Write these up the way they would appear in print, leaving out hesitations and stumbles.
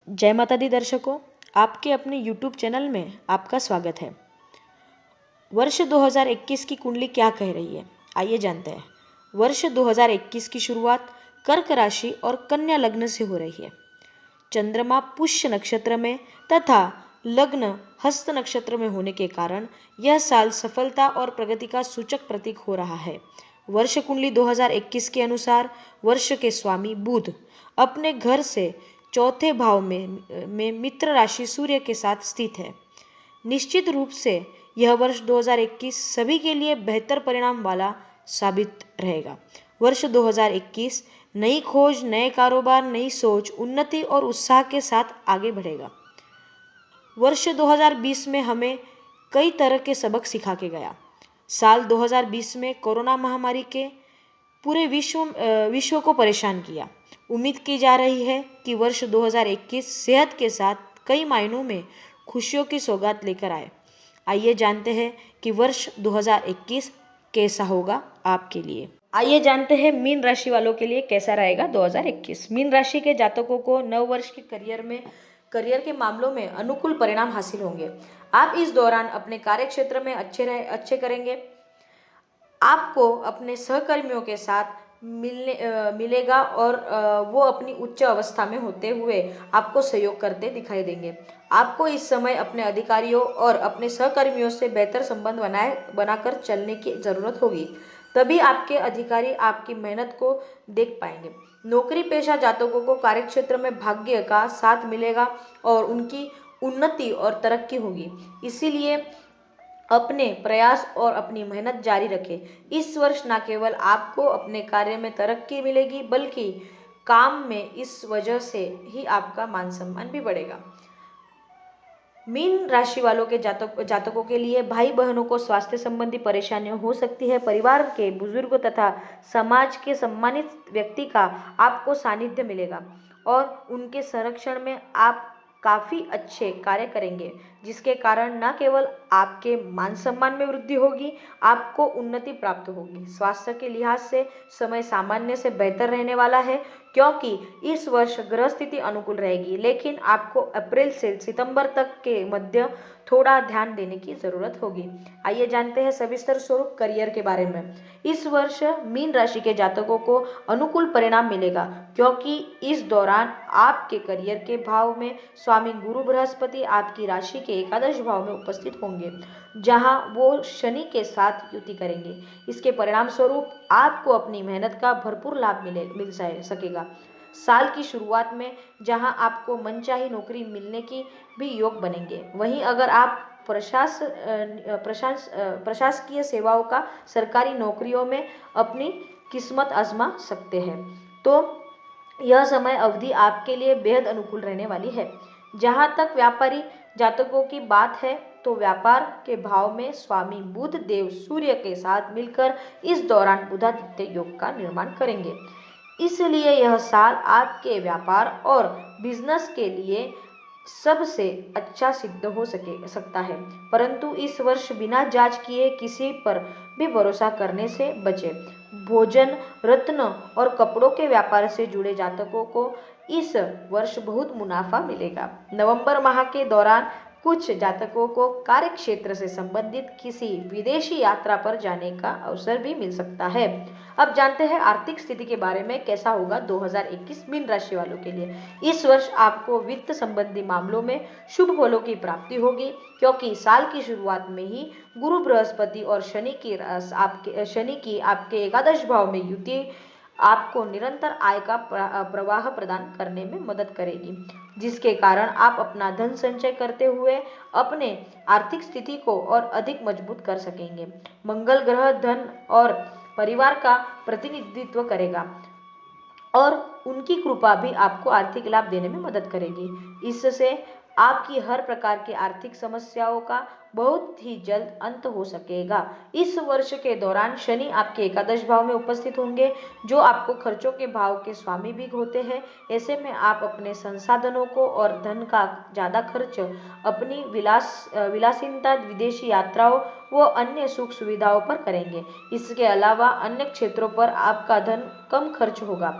जय माता दी दर्शकों, आपके अपने YouTube चैनल में आपका स्वागत है। वर्ष 2021 की कुंडली क्या कह रही है, आइए जानते हैं। वर्ष 2021 की शुरुआत कर्क राशि और कन्या लग्न से हो रही है। चंद्रमा पुष्य नक्षत्र में तथा लग्न हस्त नक्षत्र में होने के कारण यह साल सफलता और प्रगति का सूचक प्रतीक हो रहा है। वर्ष कुंडली 2021 के अनुसार वर्ष के स्वामी बुध अपने घर से चौथे भाव में मित्र राशि सूर्य के साथ स्थित है। निश्चित रूप से यह वर्ष 2021 सभी के लिए बेहतर परिणाम वाला साबित रहेगा। वर्ष 2021 नई खोज, नए कारोबार, नई सोच, उन्नति और उत्साह के साथ आगे बढ़ेगा। वर्ष 2020 में हमें कई तरह के सबक सिखा के गया। साल 2020 में कोरोना महामारी के पूरे विश्व को परेशान किया। उम्मीद की जा रही है कि वर्ष 2021 सेहत के साथ कई मायनों में खुशियों की सौगात लेकर आए। आइए जानते हैं कि वर्ष 2021 कैसा होगा आपके लिए। आइए जानते हैं मीन राशि वालों के लिए कैसा रहेगा 2021। मीन राशि के जातकों को नव वर्ष के करियर के मामलों में अनुकूल परिणाम हासिल होंगे। आप इस दौरान अपने कार्य क्षेत्र में अच्छे करेंगे। आपको अपने सहकर्मियों के साथ मिलेगा और वो अपनी उच्च अवस्था में होते हुए आपको सहयोग करते दिखाई देंगे। आपको इस समय अपने अधिकारियों और अपने सहकर्मियों से बेहतर संबंध बनाकर चलने की जरूरत होगी, तभी आपके अधिकारी आपकी मेहनत को देख पाएंगे। नौकरी पेशा जातकों को कार्यक्षेत्र में भाग्य का साथ मिलेगा और उनकी उन्नति और तरक्की होगी। इसीलिए अपने प्रयास और अपनी मेहनत जारी रखें। इस वर्ष न केवल आपको अपने कार्य में तरक्की मिलेगी, बल्कि काम में इस वजह से ही आपका मान सम्मान भी बढ़ेगा। मीन राशि वालों के जातकों के लिए भाई बहनों को स्वास्थ्य संबंधी परेशानियां हो सकती है। परिवार के बुजुर्ग तथा समाज के सम्मानित व्यक्ति का आपको सानिध्य मिलेगा और उनके संरक्षण में आप काफी अच्छे कार्य करेंगे, जिसके कारण न केवल आपके मान सम्मान में वृद्धि होगी, आपको उन्नति प्राप्त होगी। स्वास्थ्य के लिहाज से समय सामान्य से बेहतर रहने वाला है, क्योंकि इस वर्ष ग्रह स्थिति अनुकूल रहेगी, लेकिन आपको अप्रैल से सितंबर तक के मध्य थोड़ा ध्यान देने की जरूरत होगी। आइए जानते हैं सविस्तर स्वरूप करियर के बारे में। इस वर्ष मीन राशि के जातकों को अनुकूल परिणाम मिलेगा, क्योंकि इस दौरान आपके करियर के भाव में स्वामी गुरु बृहस्पति आपकी राशि के एकादश भाव में उपस्थित होंगे, जहां वो शनि के साथ युति करेंगे। इसके परिणाम स्वरूप आपको अपनी मेहनत का भरपूर लाभ मिल सकेगा। साल की शुरुआत में जहां आपको मनचाही नौकरी मिलने की भी योग बनेंगे, वहीं अगर आप प्रशासकीय सेवाओं का सरकारी नौकरियों में अपनी किस्मत आजमा सकते हैं, तो यह समय अवधि आपके लिए बेहद अनुकूल रहने वाली है। जहां तक व्यापारी जातकों की बात है, तो व्यापार के भाव में स्वामी बुध देव सूर्य के साथ मिलकर इस दौरान बुधादित्य योग का निर्माण करेंगे। इसलिए यह साल आपके व्यापार और बिजनेस के लिए सबसे अच्छा सिद्ध हो सकता है, परंतु इस वर्ष बिना जांच किए किसी पर भी भरोसा करने से बचें। भोजन, रत्न और कपड़ों के व्यापार से जुड़े जातकों को इस वर्ष बहुत मुनाफा मिलेगा। नवंबर माह के दौरान कुछ जातकों को कार्य क्षेत्र से संबंधित किसी विदेशी यात्रा पर जाने का अवसर भी मिल सकता है। अब जानते हैं आर्थिक स्थिति के बारे में कैसा होगा 2021 मीन राशि वालों के लिए। इस वर्ष आपको वित्त संबंधी मामलों में शुभ फलों की प्राप्ति होगी, क्योंकि साल की शुरुआत में ही गुरु बृहस्पति और शनि की आपके एकादश भाव में युति आपको निरंतर आय का प्रवाह प्रदान करने में मदद करेगी, जिसके कारण आप अपना धन संचय करते हुए अपने आर्थिक स्थिति को और अधिक मजबूत कर सकेंगे। मंगल ग्रह धन और परिवार का प्रतिनिधित्व करेगा और उनकी कृपा भी आपको आर्थिक लाभ देने में मदद करेगी। इससे आपकी हर प्रकार की आर्थिक समस्याओं का बहुत ही जल्द अंत हो सकेगा। इस वर्ष के दौरान शनि आपके एकादश भाव में उपस्थित होंगे, जो आपको खर्चों के भाव के स्वामी भी होते हैं। ऐसे में आप अपने संसाधनों को और धन का ज्यादा खर्च अपनी विलासिता, विदेशी यात्राओं व अन्य सुख सुविधाओं पर करेंगे। इसके अलावा अन्य क्षेत्रों पर आपका धन कम खर्च होगा।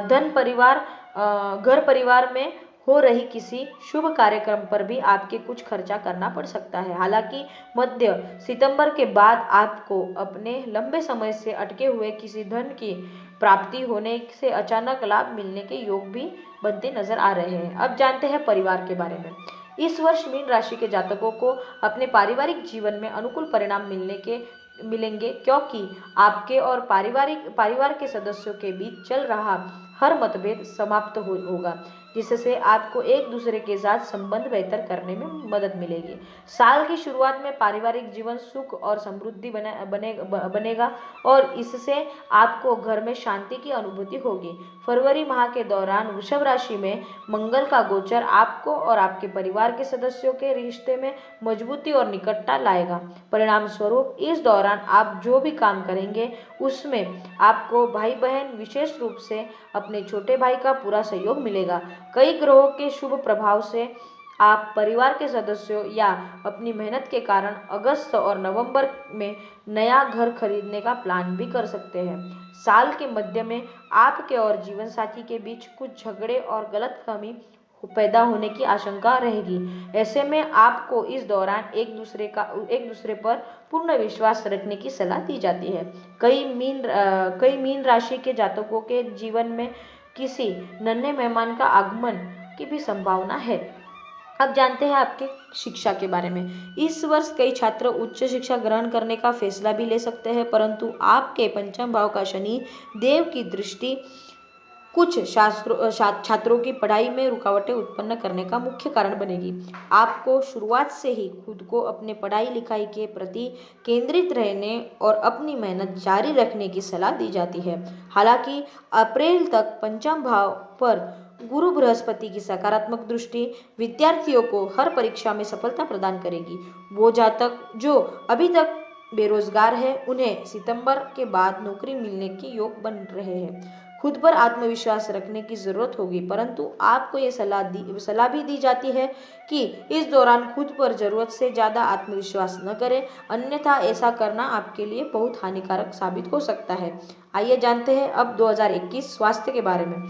घर परिवार में हो रही किसी शुभ कार्यक्रम पर भी आपके कुछ खर्चा करना पड़ सकता है। हालांकि मध्य सितंबर के बाद आपको अपने लंबे समय से अटके हुए किसी धन की प्राप्ति होने से अचानक लाभ मिलने के योग भी बनते नजर आ रहे हैं। अब जानते हैं परिवार के बारे में। इस वर्ष मीन राशि के जातकों को अपने पारिवारिक जीवन में अनुकूल परिणाम मिलेंगे, क्योंकि आपके और परिवार के सदस्यों के बीच चल रहा हर मतभेद समाप्त होगा, जिससे आपको एक दूसरे के साथ संबंध बेहतर करने में मदद मिलेगी। साल की शुरुआत में पारिवारिक जीवन सुख और समृद्धि बनेगा और इससे आपको घर में शांति की अनुभूति होगी। फरवरी माह के दौरान वृषभ राशि में मंगल का गोचर आपको और आपके परिवार के सदस्यों के रिश्ते में मजबूती और निकटता लाएगा। परिणाम स्वरूप इस दौरान आप जो भी काम करेंगे उसमें आपको भाई बहन, विशेष रूप से अपने छोटे भाई का पूरा सहयोग मिलेगा। कई ग्रहों के शुभ प्रभाव से आप परिवार के सदस्यों या अपनी मेहनत के कारण अगस्त और नवंबर में नया घर खरीदने का प्लान भी कर सकते हैं। साल के मध्य में आपके और जीवन साथी के बीच कुछ झगड़े और गलतफहमी पैदा होने की आशंका रहेगी। ऐसे में आपको इस दौरान एक दूसरे पर पूर्ण विश्वास रखने की सलाह दी जाती है। कई मीन राशि के जातकों के जीवन में किसी नन्हे मेहमान का आगमन की भी संभावना है। अब जानते हैं आपके शिक्षा के बारे में। इस वर्ष कई छात्र उच्च शिक्षा ग्रहण करने का फैसला भी ले सकते हैं, परंतु आपके पंचम भाव का शनि देव की दृष्टि कुछ छात्रों की पढ़ाई में रुकावटें उत्पन्न करने का मुख्य कारण बनेगी। आपको शुरुआत से ही खुद को अपने पढ़ाई लिखाई के प्रति केंद्रित रहने और अपनी मेहनत जारी रखने की सलाह दी जाती है। हालांकि अप्रैल तक पंचम भाव पर गुरु बृहस्पति की सकारात्मक दृष्टि विद्यार्थियों को हर परीक्षा में सफलता प्रदान करेगी। वो जातक जो अभी तक बेरोजगार है, उन्हें सितंबर के बाद नौकरी मिलने के योग बन रहे हैं। खुद पर आत्मविश्वास रखने की जरूरत होगी, परंतु आपको ये सलाह भी दी जाती है कि इस दौरान खुद पर जरूरत से ज्यादा आत्मविश्वास न करें, अन्यथा ऐसा करना आपके लिए बहुत हानिकारक साबित हो सकता है। आइए जानते हैं अब 2021 स्वास्थ्य के बारे में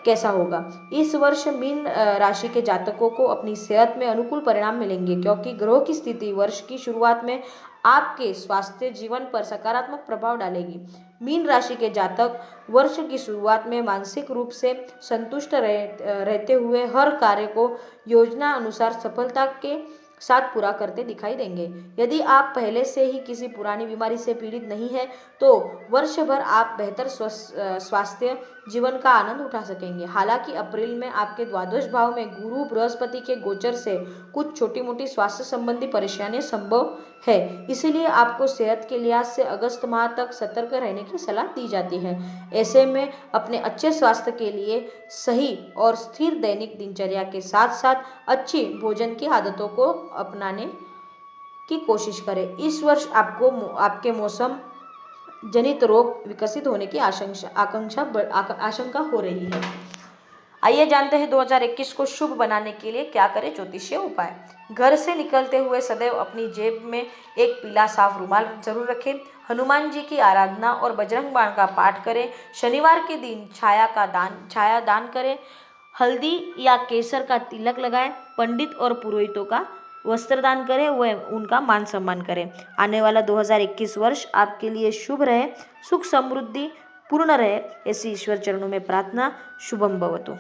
कैसा होगा। इस वर्ष मीन राशि के जातकों को अपनी सेहत में अनुकूल परिणाम मिलेंगे, क्योंकि ग्रहों की स्थिति वर्ष की शुरुआत में आपके स्वास्थ्य जीवन पर सकारात्मक प्रभाव डालेगी। मीन राशि के जातक वर्ष की शुरुआत में मानसिक रूप से संतुष्ट रहते हुए हर कार्य को योजना अनुसार सफलता के साथ पूरा करते दिखाई देंगे। यदि आप पहले से ही किसी पुरानी बीमारी से पीड़ित नहीं है, तो वर्ष भर आप बेहतर स्वास्थ्य जीवन का आनंद उठा सकेंगे। हालांकि अप्रैल में आपके द्वादश भाव में गुरु बृहस्पति के गोचर से कुछ छोटी मोटी स्वास्थ्य संबंधी परेशानियां संभव है, इसलिए आपको सेहत के लिहाज से अगस्त माह तक सतर्क रहने की सलाह दी जाती है। ऐसे में अपने अच्छे स्वास्थ्य के लिए सही और स्थिर दैनिक दिनचर्या के साथ साथ अच्छी भोजन की आदतों को अपनाने की कोशिश करें। इस वर्ष आपको आपके मौसम जनित रोग विकसित होने की आशंका हो रही है। आइए जानते हैं 2021 को शुभ बनाने के लिए क्या करें ज्योतिषीय उपाय। घर से निकलते हुए सदैव अपनी जेब में एक पीला साफ रुमाल जरूर रखें। हनुमान जी की आराधना और बजरंग बाण का पाठ करें। शनिवार के दिन छाया दान करें। हल्दी या केसर का तिलक लगाएं। पंडित और पुरोहितों का वस्त्र दान करें, वह उनका मान सम्मान करें। आने वाला 2021 वर्ष आपके लिए शुभ रहे, सुख समृद्धि पूर्ण रहे, ऐसी ईश्वर चरणों में प्रार्थना। शुभम भवतु।